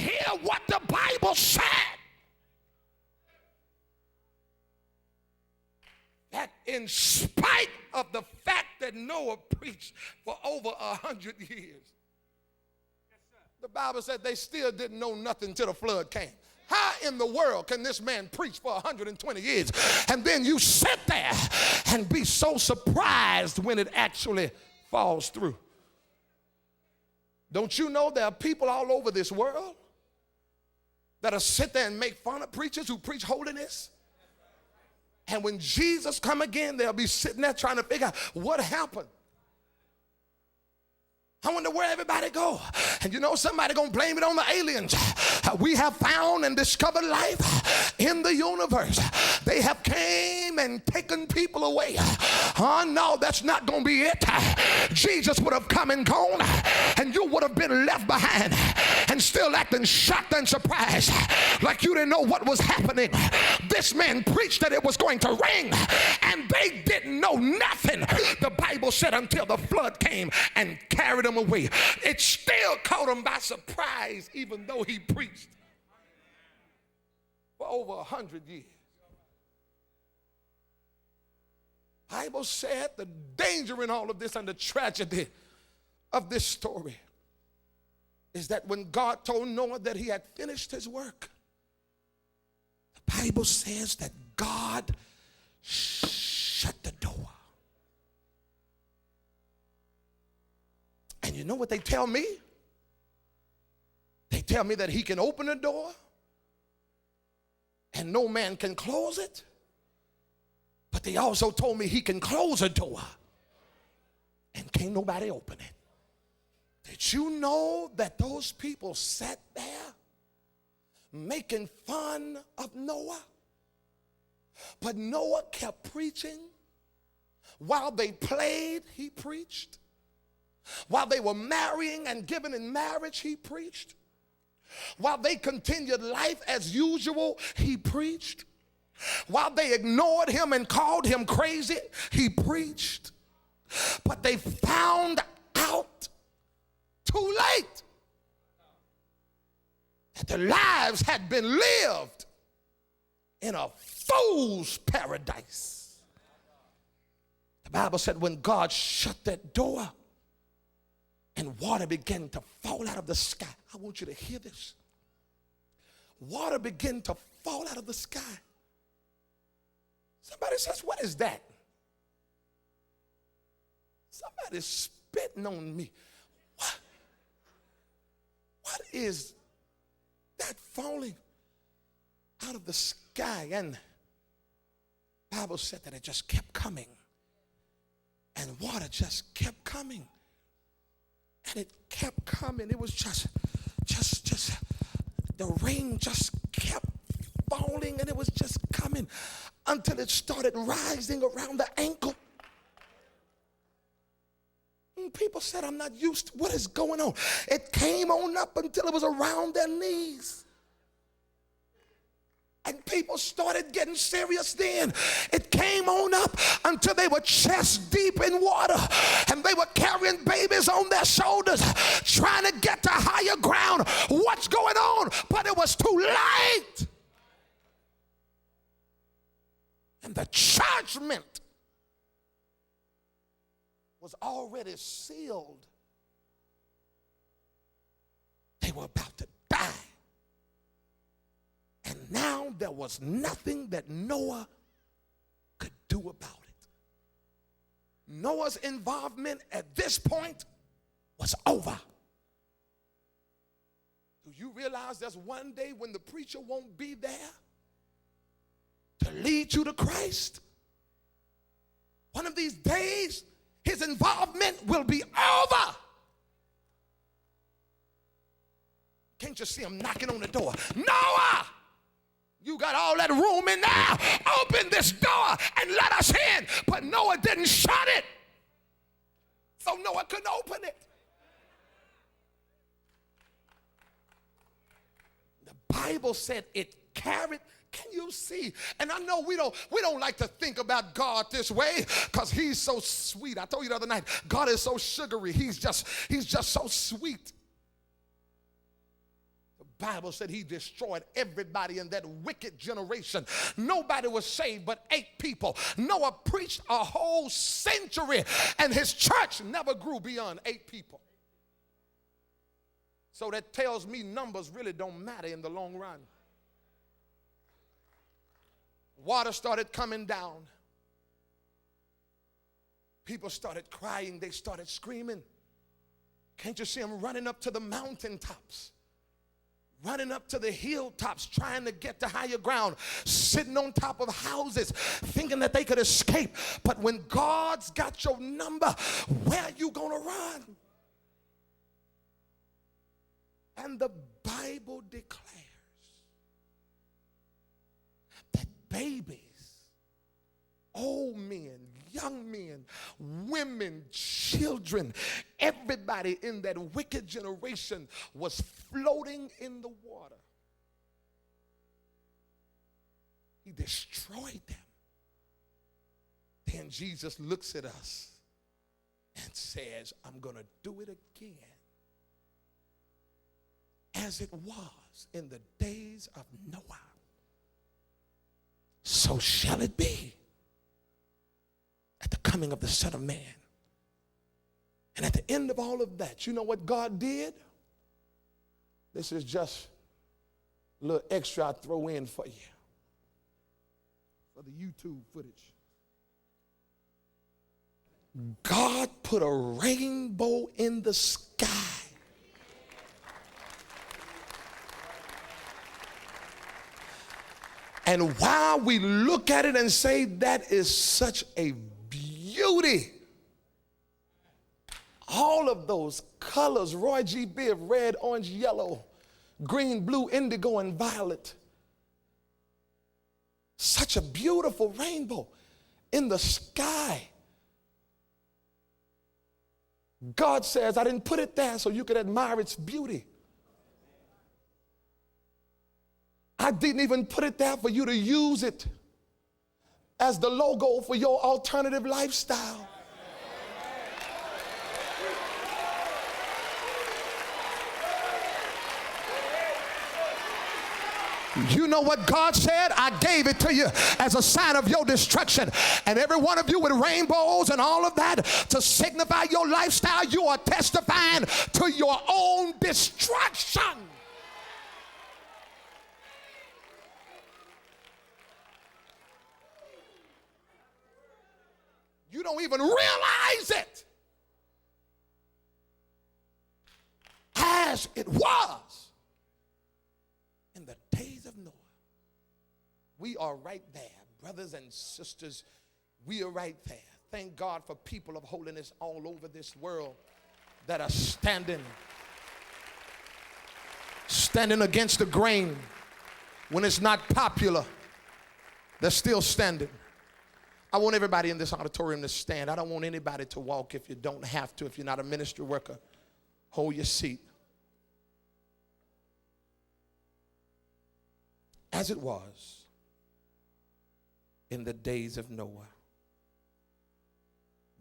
hear what the Bible said. That in spite of the fact that Noah preached for over 100 years, the Bible said they still didn't know nothing till the flood came. How in the world can this man preach for 120 years and then you sit there and be so surprised when it actually falls through? Don't you know there are people all over this world that'll sit there and make fun of preachers who preach holiness? And when Jesus come again, they'll be sitting there trying to figure out what happened. I wonder where everybody go. And you know, somebody gonna blame it on the aliens. We have found and discovered life in the universe. They have came and taken people away. Oh no, that's not gonna be it. Jesus would have come and gone, and you would have been left behind and still acting shocked and surprised like you didn't know what was happening. This man preached that it was going to rain, and they didn't know nothing. The Bible said until the flood came and carried them away. It still caught him by surprise, even though he preached for over 100 years. Bible said the danger in all of this and the tragedy of this story is that when God told Noah that he had finished his work, the Bible says that God shut the door. And you know what they tell me? They tell me that he can open the door and no man can close it. But they also told me he can close a door and can't nobody open it. Did you know that those people sat there making fun of Noah? But Noah kept preaching. While they played, he preached. While they were marrying and giving in marriage, he preached. While they continued life as usual, he preached. While they ignored him and called him crazy, he preached. But they found out too late that their lives had been lived in a fool's paradise. The Bible said when God shut that door and water began to fall out of the sky. I want you to hear this. Water began to fall out of the sky. Somebody says, what is that? Somebody's spitting on me. What is that falling out of the sky? And the Bible said that it just kept coming. And water just kept coming. And it kept coming. It was just the rain just kept falling, and it was just coming until it started rising around the ankle. And people said, I'm not used to what is going on. It came on up until it was around their knees. And people started getting serious then. It came on up until they were chest deep in water. And they were carrying babies on their shoulders, trying to get to higher ground. What's going on? But it was too late. And the judgment was already sealed. They were about to die. And now there was nothing that Noah could do about it. Noah's involvement at this point was over. Do you realize there's one day when the preacher won't be there to lead you to Christ? One of these days, his involvement will be over. Can't you see him knocking on the door? Noah! You got all that room in there. Open this door and let us in. But Noah didn't shut it. So Noah couldn't open it. The Bible said it carried. Can you see? And I know we don't like to think about God this way because he's so sweet. I told you the other night, God is so sugary. He's just so sweet. The Bible said he destroyed everybody in that wicked generation. Nobody was saved but 8 people. Noah preached a whole century, and his church never grew beyond 8 people. So that tells me numbers really don't matter in the long run. Water started coming down. People started crying. They started screaming. Can't you see them running up to the mountaintops? Running up to the hilltops, trying to get to higher ground, sitting on top of houses, thinking that they could escape. But when God's got your number, where are you going to run? And the Bible declares that babies, old men, young men, women, children, everybody in that wicked generation was floating in the water. He destroyed them. Then Jesus looks at us and says, I'm going to do it again. As it was in the days of Noah, so shall it be at the coming of the Son of Man. And at the end of all of that, you know what God did? This is just a little extra I throw in for you, for the YouTube footage. God put a rainbow in the sky. And while we look at it and say that is such a beauty, all of those colors, Roy G. Biv, red, orange, yellow, green, blue, indigo, and violet, such a beautiful rainbow in the sky. God says, I didn't put it there so you could admire its beauty. I didn't even put it there for you to use it as the logo for your alternative lifestyle. You know what God said? I gave it to you as a sign of your destruction. And every one of you with rainbows and all of that to signify your lifestyle, you are testifying to your own destruction. You don't even realize it. As it was in the days of Noah. We are right there, brothers and sisters. We are right there. Thank God for people of holiness all over this world that are standing against the grain when it's not popular. They're still standing. I want everybody in this auditorium to stand. I don't want anybody to walk if you don't have to. If you're not a ministry worker, hold your seat. As it was in the days of Noah,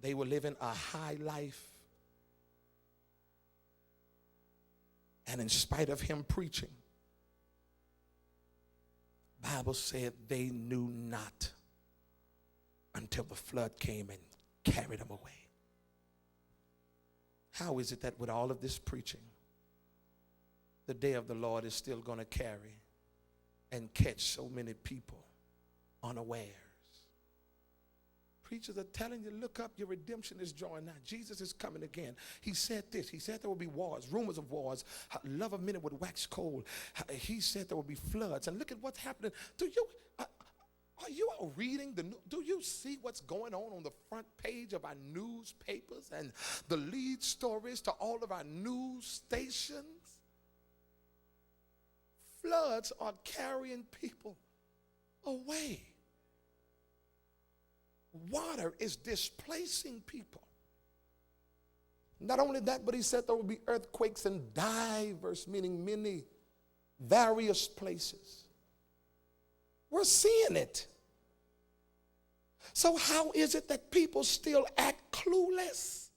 they were living a high life. And in spite of him preaching, the Bible said they knew not until the flood came and carried them away. How is it that with all of this preaching, the day of the Lord is still going to carry and catch so many people unawares? Preachers are telling you, look up, your redemption is drawing nigh. Jesus is coming again. He said this. He said there will be wars, rumors of wars. Love of many would wax cold. He said there will be floods. And look at what's happening. Are you all reading the news? Do you see what's going on the front page of our newspapers and the lead stories to all of our news stations? Floods are carrying people away. Water is displacing people. Not only that, but he said there will be earthquakes in diverse, meaning many, various places. We're seeing it. So how is it that people still act clueless?